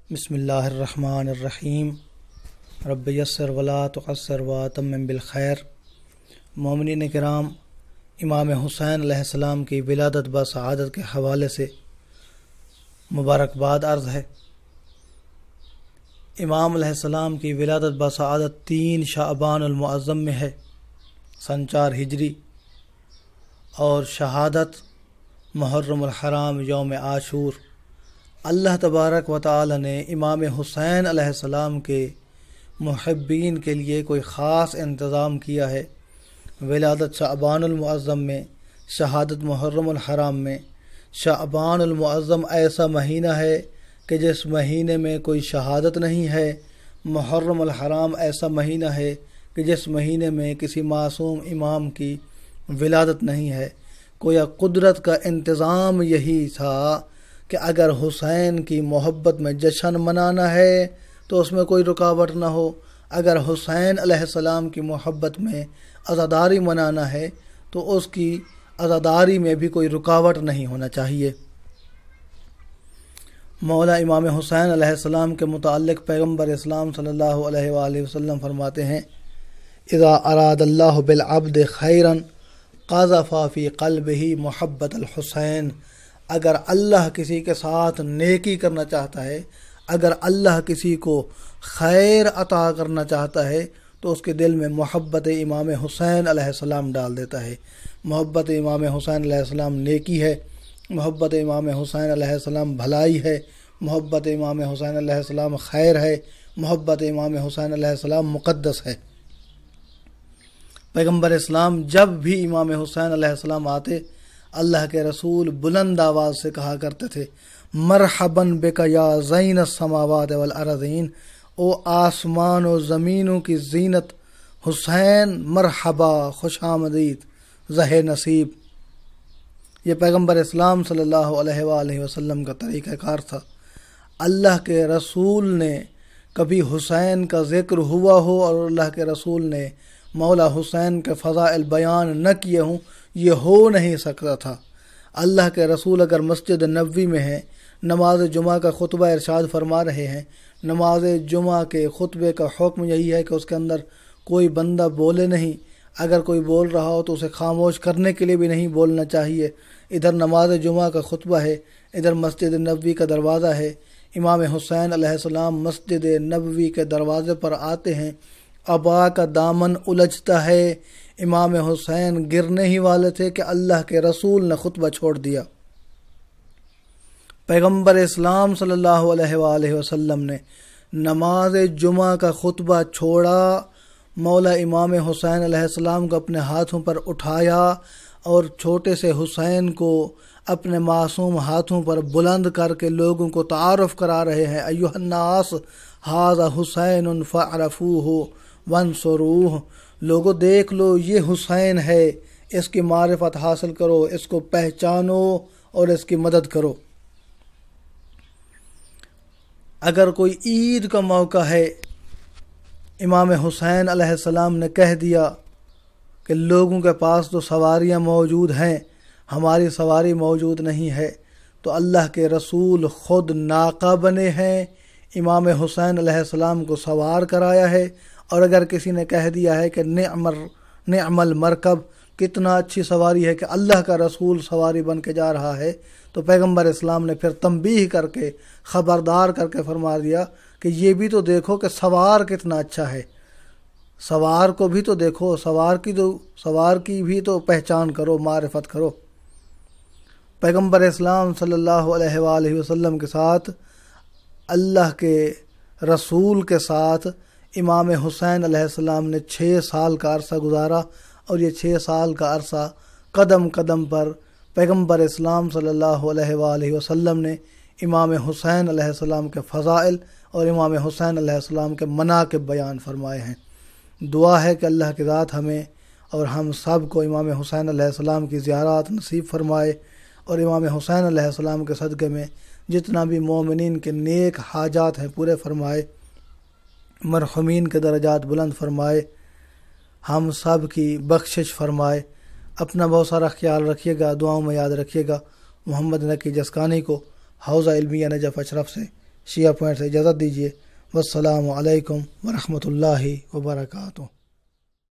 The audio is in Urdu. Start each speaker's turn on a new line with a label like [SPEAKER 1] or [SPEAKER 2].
[SPEAKER 1] بسم اللہ الرحمن الرحیم رب یسر ولا تعسر واتمم بالخیر۔ مومنین کرام، امام حسین علیہ السلام کی ولادت بسعادت کے حوالے سے مبارکباد عرض ہے۔ امام علیہ السلام کی ولادت بسعادت 3 شعبان المعظم میں ہے، سن 4 ہجری، اور شہادت محرم الحرام یوم عاشور۔ اللہ تبارک و تعالی نے امام حسین علیہ السلام کے محبین کے لیے کوئی خاص انتظام کیا ہے۔ ولادت شعبان المعظم میں، شہادت محرم الحرام میں۔ شعبان المعظم ایسا مہینہ ہے کہ جس مہینے میں کوئی شہادت نہیں ہے۔ محرم الحرام ایسا مہینہ ہے کہ جس مہینے میں کسی معصوم امام کی ولادت نہیں ہے۔ گویا قدرت کا انتظام یہی تھا کہ اگر حسین کی محبت میں جشن منانا ہے تو اس میں کوئی رکاوٹ نہ ہو، اگر حسین علیہ السلام کی محبت میں عزاداری منانا ہے تو اس کی عزاداری میں بھی کوئی رکاوٹ نہیں ہونا چاہیے۔ مولا امام حسین علیہ السلام کے متعلق پیغمبر اسلام صلی اللہ علیہ وآلہ وسلم فرماتے ہیں: اذا اراد اللہ بالعبد خیرا قذف فی قلبہ محبت الحسین۔ اگر اللہ کسی کے ساتھ نیکی کرنا چاہتا ہے، اگر اللہ کسی کو خیر عطا کرنا چاہتا ہے تو اس کے دل میں محبت امام حسین علیہ السلام ڈال دیتا ہے۔ محبت امام حسین علیہ السلام نیکی ہے، محبت امام حسین علیہ السلام بھلائی ہے، محبت امام حسین علیہ السلام خیر ہے، محبت امام حسین علیہ السلام مقدس ہے۔ پیغمبر اسلام جب بھی امام حسین علیہ السلام آتے، اللہ کے رسول بلند آواز سے کہا کرتے تھے: مرحباً بک یا زین السماوات والارضین، او آسمان و زمینوں کی زینت حسین، مرحبا، خوش آمدید، زہ نصیب۔ یہ پیغمبر اسلام صلی اللہ علیہ وآلہ وسلم کا طریقہ کار تھا۔ اللہ کے رسول نے کبھی حسین کا ذکر ہوا ہو اور اللہ کے رسول نے مولا حسین کے فضائل بیان نہ کیے ہوں، یہ ہو نہیں سکتا تھا۔ اللہ کے رسول اگر مسجد نبوی میں ہیں، نماز جمعہ کا خطبہ ارشاد فرما رہے ہیں، نماز جمعہ کے خطبے کا حکم یہی ہے کہ اس کے اندر کوئی بندہ بولے نہیں، اگر کوئی بول رہا ہو تو اسے خاموش کرنے کے لیے بھی نہیں بولنا چاہیے۔ ادھر نماز جمعہ کا خطبہ ہے، ادھر مسجد نبوی کا دروازہ ہے۔ امام حسین علیہ السلام مسجد نبوی کے دروازے پر آتے ہیں، عبا کا دامن الجھتا ہے۔ امام حسین گرنے ہی والے تھے کہ اللہ کے رسول نے خطبہ چھوڑ دیا۔ پیغمبر اسلام صلی اللہ علیہ وآلہ وسلم نے نماز جمعہ کا خطبہ چھوڑا، مولا امام حسین علیہ السلام کو اپنے ہاتھوں پر اٹھایا اور چھوٹے سے حسین کو اپنے معصوم ہاتھوں پر بلند کر کے لوگوں کو تعارف کرا رہے ہیں: ایھا الناس ھذا حسین فاعرفوہ وانصروہ۔ لوگوں دیکھ لو، یہ حسین ہے، اس کی معرفت حاصل کرو، اس کو پہچانو اور اس کی مدد کرو۔ اگر کوئی عید کا موقع ہے، امام حسین علیہ السلام نے کہہ دیا کہ لوگوں کے پاس تو سواریاں موجود ہیں، ہماری سواری موجود نہیں ہے، تو اللہ کے رسول خود ناقہ بنے ہیں، امام حسین علیہ السلام کو سوار کرایا ہے۔ اور اگر کسی نے کہہ دیا ہے کہ نعم المرکب، کتنا اچھی سواری ہے کہ اللہ کا رسول سواری بن کے جا رہا ہے، تو پیغمبر اسلام نے پھر تنبیہ کر کے، خبردار کر کے فرما دیا کہ یہ بھی تو دیکھو کہ سوار کتنا اچھا ہے، سوار کو بھی تو دیکھو، سوار کی بھی تو پہچان کرو، معرفت کرو۔ پیغمبر اسلام صلی اللہ علیہ وآلہ وسلم کے ساتھ، اللہ کے رسول کے ساتھ امام حسین علیہ السلام نے 6 سال کا عرصہ گزارا، اور یہ 6 سال کا عرصہ قدم قدم پر پیغمبر اسلام صلی اللہ علیہ وآلہ وسلم نے امام حسین علیہ السلام کے فضائل اور امام حسین علیہ السلام کے مناقب بیان فرمائے ہیں۔ دعا ہے کہ اللہ کی ذات ہمیں اور ہم سب کو امام حسین علیہ السلام کی زیارات نصیب فرمائے، اور امام حسین علیہ السلام کے صدقے میں جتنا بھی مومنین کے نیک حاجات ہیں پورے فرمائے، مرحومین کے درجات بلند فرمائے، ہم سب کی بخشش فرمائے۔ اپنا بہت سارا خیال رکھیے گا، دعاؤں میں یاد رکھیے گا۔ محمد نقی جسکانی کو حوزہ علمیہ نجف اشرف سے شیعہ پوائنٹ سے اجازت دیجیے۔ والسلام علیکم ورحمۃ اللہ وبرکاتہ۔